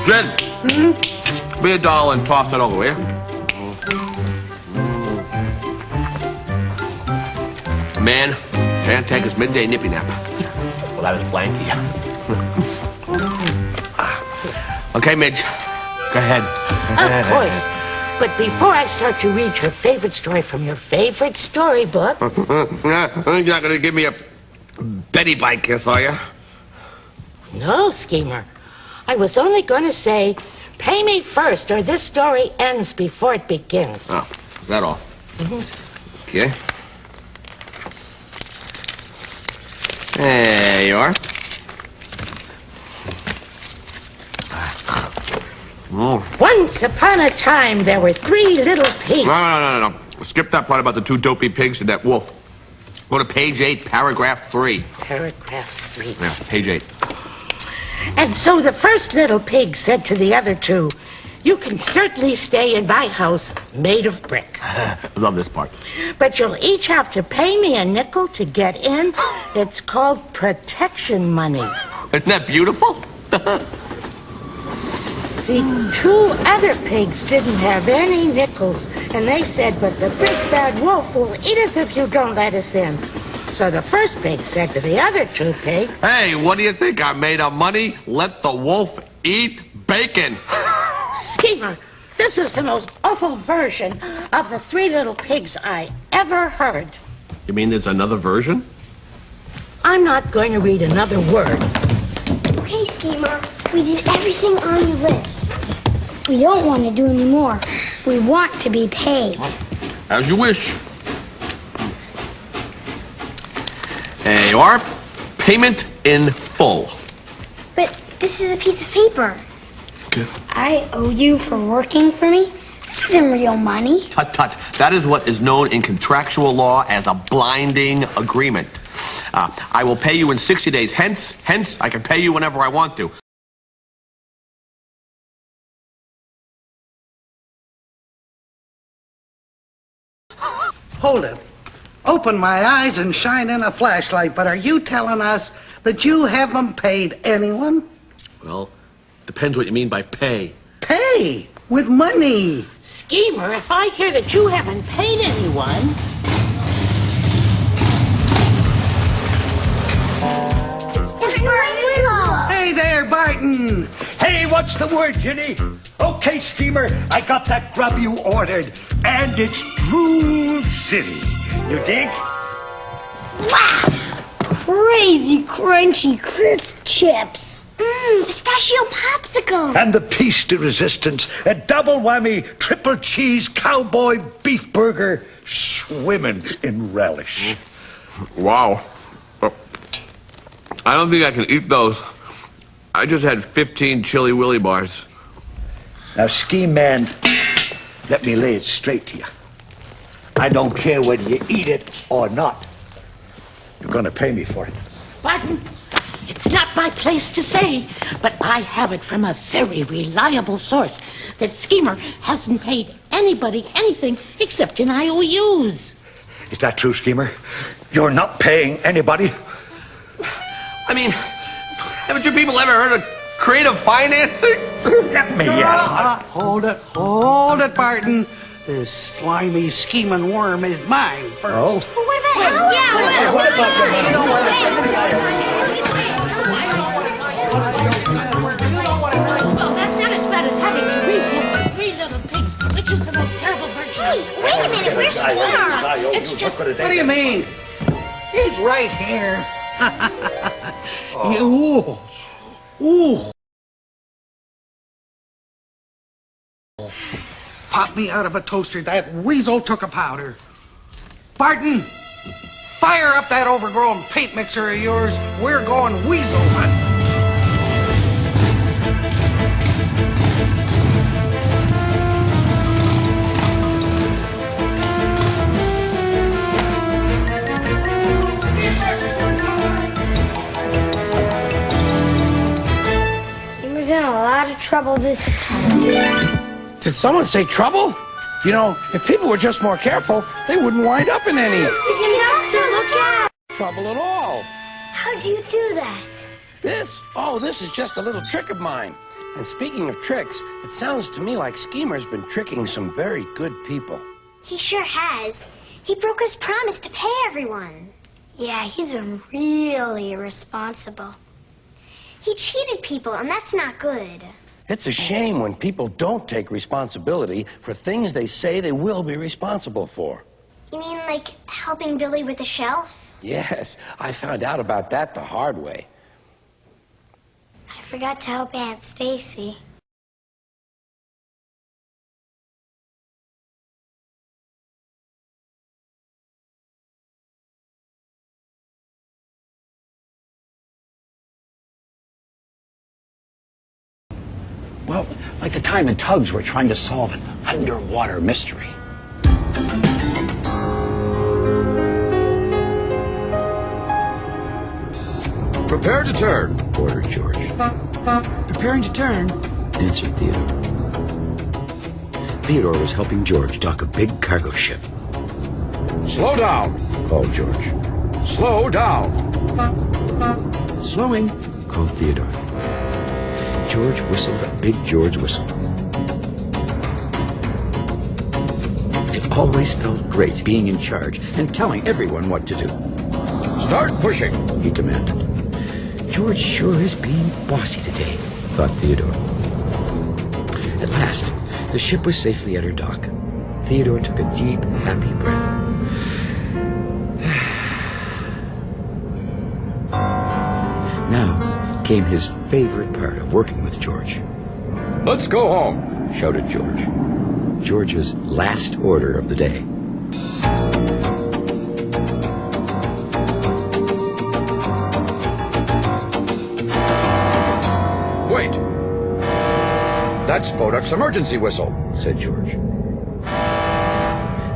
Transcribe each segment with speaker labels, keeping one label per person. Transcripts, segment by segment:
Speaker 1: Jen, be a doll and toss it over, will you? A man can't take his midday nippy nap. Well, that is Blanky. Okay, Midge, go ahead.
Speaker 2: Of course. But before I start to read your favorite story from your favorite storybook...
Speaker 1: You're not going to give me a Betty Bite kiss, are you?
Speaker 2: No, Schemer. I was only going to say, pay me first, or this story ends before it begins.
Speaker 1: Oh, is that all? Okay. There you are.
Speaker 2: Once upon a time, there were 3 little pigs.
Speaker 1: No. Skip that part about the 2 dopey pigs and that wolf. Go to page 8, paragraph 3.
Speaker 2: Paragraph 3.
Speaker 1: Yeah, page 8.
Speaker 2: And so the first little pig said to the other 2, "You can certainly stay in my house made of brick.
Speaker 1: I love this part.
Speaker 2: But you'll each have to pay me a nickel to get in. It's called protection money."
Speaker 1: Isn't that beautiful?
Speaker 2: The 2 other pigs didn't have any nickels, and they said, "But the big bad wolf will eat us if you don't let us in." So the first pig said to the other 2 pigs,
Speaker 1: Hey, what do you think? I'm made of money? Let the wolf eat bacon.
Speaker 2: "Schemer, this is the most awful version of the 3 little pigs I ever heard."
Speaker 1: You mean there's another version?
Speaker 2: I'm not going to read another word.
Speaker 3: Okay, Schemer, we did everything on your list. We don't want to do any more. We want to be paid.
Speaker 1: As you wish. There you are. Payment in full.
Speaker 3: But this is a piece of paper.
Speaker 1: Okay.
Speaker 3: I owe you for working for me? This isn't real money.
Speaker 1: Tut, tut. That is what is known in contractual law as a blinding agreement. I will pay you in 60 days. Hence, I can pay you whenever I want to.
Speaker 4: Hold it. Open my eyes and shine in a flashlight, but are you telling us that you haven't paid anyone?
Speaker 1: Well, depends what you mean by pay.
Speaker 4: Pay? With money?
Speaker 2: Schemer, if I hear that you haven't paid anyone...
Speaker 4: Hey there, Barton.
Speaker 5: Hey, what's the word, Ginny? Okay, Schemer, I got that grub you ordered, and it's Drool City. You dig?
Speaker 3: Wow! Crazy crunchy crisp chips. Pistachio popsicle.
Speaker 5: And the piece de resistance, a double whammy, triple cheese cowboy beef burger, swimming in relish.
Speaker 1: Wow. I don't think I can eat those. I just had 15 Chili Willy bars.
Speaker 5: Now, Ski Man, let me lay it straight to you. I don't care whether you eat it or not. You're gonna pay me for it.
Speaker 2: Barton, it's not my place to say, but I have it from a very reliable source that Schemer hasn't paid anybody anything except in IOUs.
Speaker 5: Is that true, Schemer? You're not paying anybody?
Speaker 1: I mean, haven't you people ever heard of creative financing?
Speaker 5: Let me out.
Speaker 4: Hold it, Barton. This slimy, scheming worm is mine first.
Speaker 5: Oh?
Speaker 3: Well, what about
Speaker 5: What about
Speaker 2: Well, that's not as bad as having to read him the 3 little pigs, which is the most terrible version.
Speaker 3: Hey, wait a minute, where's Schemer?
Speaker 2: It's just...
Speaker 4: What do you mean? He's right here. Ooh. Pop me out of a toaster. That weasel took a powder. Barton, fire up that overgrown paint mixer of yours. We're going weasel hunting.
Speaker 3: Schemer's in a lot of trouble this time.
Speaker 6: Did someone say trouble? You know, if people were just more careful, they wouldn't wind up in any
Speaker 3: Doctor, look out!
Speaker 6: trouble at all.
Speaker 3: How'd you do that?
Speaker 6: This? Oh, this is just a little trick of mine. And speaking of tricks, it sounds to me like Schemer's been tricking some very good people.
Speaker 3: He sure has. He broke his promise to pay everyone. Yeah, he's been really irresponsible. He cheated people, and that's not good.
Speaker 6: It's a shame when people don't take responsibility for things they say they will be responsible for.
Speaker 3: You mean like helping Billy with the shelf?
Speaker 6: Yes, I found out about that the hard way.
Speaker 3: I forgot to help Aunt Stacy.
Speaker 7: Well, like the time the Tugs were trying to solve an underwater mystery.
Speaker 8: Prepare to turn, ordered George.
Speaker 9: Preparing to turn,
Speaker 8: Answered Theodore. Theodore was helping George dock a big cargo ship.
Speaker 10: Slow down,
Speaker 8: Called George.
Speaker 10: slow down.
Speaker 9: slowing.
Speaker 8: Called Theodore. George whistled a big George whistle. It always felt great being in charge and telling everyone what to do.
Speaker 10: Start pushing.
Speaker 8: He commanded. George sure is being bossy today, thought Theodore. At last, the ship was safely at her dock. Theodore took a deep, happy breath. Now came his favorite part of working with George.
Speaker 10: Let's go home.
Speaker 8: Shouted George. George's last order of the day.
Speaker 10: Wait. That's Voduk's emergency whistle.
Speaker 8: Said George.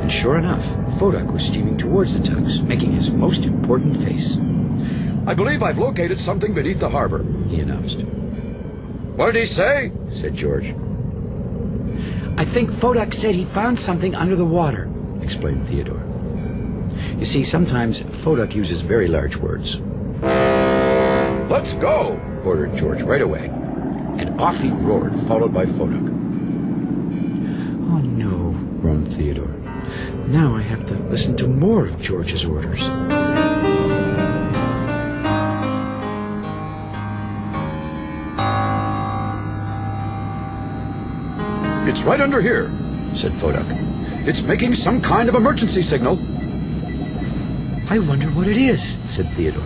Speaker 8: And sure enough, Voduk was steaming towards the Tugs, making his most important face.
Speaker 10: I believe I've located something beneath the harbor.
Speaker 8: He announced.
Speaker 10: What did he say?
Speaker 8: Said George.
Speaker 9: I think Voduk said he found something under the water.
Speaker 8: Explained Theodore. You see, sometimes Voduk uses very large words.
Speaker 10: Let's go.
Speaker 8: Ordered George right away. And off he roared, followed by Voduk. Oh no, groaned Theodore. Now I have to listen to more of George's orders.
Speaker 10: It's right under here,
Speaker 8: Said Voduk.
Speaker 10: It's making some kind of emergency signal.
Speaker 9: I wonder what it is.
Speaker 8: Said Theodore.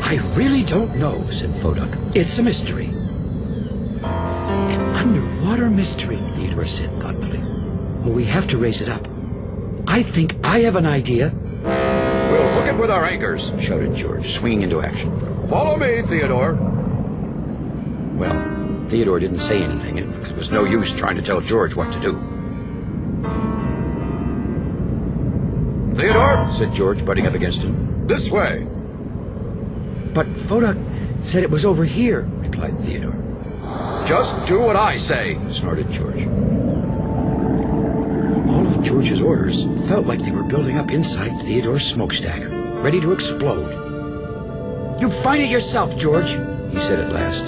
Speaker 8: I really don't know, said Voduk. It's a mystery.
Speaker 9: An underwater mystery.
Speaker 8: Theodore said thoughtfully. Well, we have to raise it up. I think I have an idea,
Speaker 10: We'll hook it with our anchors.
Speaker 8: shouted George, swinging into action.
Speaker 10: Follow me, Theodore.
Speaker 8: Well, Theodore didn't say anything. It was no use trying to tell George what to do.
Speaker 10: Theodore,
Speaker 8: Said George, butting up against him.
Speaker 10: this way.
Speaker 9: But Voduk said it was over here.
Speaker 8: Replied Theodore.
Speaker 10: Just do what I say.
Speaker 8: Snorted George. All of George's orders felt like they were building up inside Theodore's smokestack, ready to explode.
Speaker 9: You find it yourself, George.
Speaker 8: He said at last.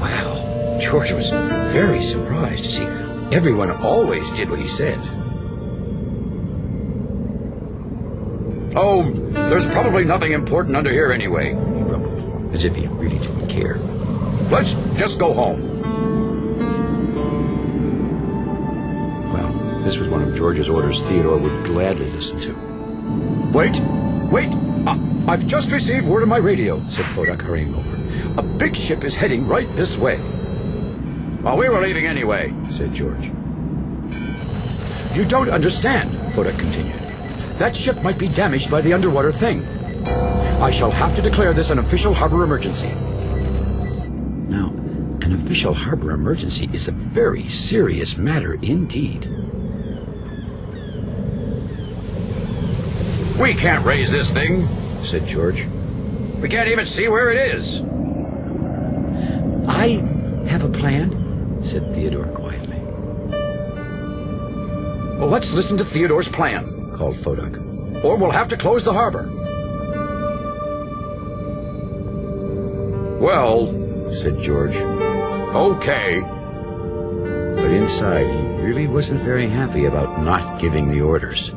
Speaker 8: Wow, George was very surprised to see everyone always did what he said.
Speaker 10: Oh, there's probably nothing important under here anyway.
Speaker 8: He rumbled, as if he really didn't care.
Speaker 10: Let's just go home.
Speaker 8: Well, this was one of George's orders Theodore would gladly listen to.
Speaker 10: Wait. I've just received word on my radio.
Speaker 8: Said Voduk, hurrying over.
Speaker 10: A big ship is heading right this way. Well, we were leaving anyway.
Speaker 8: Said George.
Speaker 10: You don't understand.
Speaker 8: Voduk continued.
Speaker 10: That ship might be damaged by the underwater thing. I shall have to declare this an official harbor emergency.
Speaker 8: Now, an official harbor emergency is a very serious matter indeed.
Speaker 10: We can't raise this thing,
Speaker 8: Said George.
Speaker 10: We can't even see where it is.
Speaker 9: I have a plan.
Speaker 8: Said Theodore quietly.
Speaker 10: Well, let's listen to Theodore's plan,
Speaker 8: Called Voduk.
Speaker 10: or we'll have to close the harbor. Well,
Speaker 8: said George.
Speaker 10: Okay.
Speaker 8: But inside, he really wasn't very happy about not giving the orders.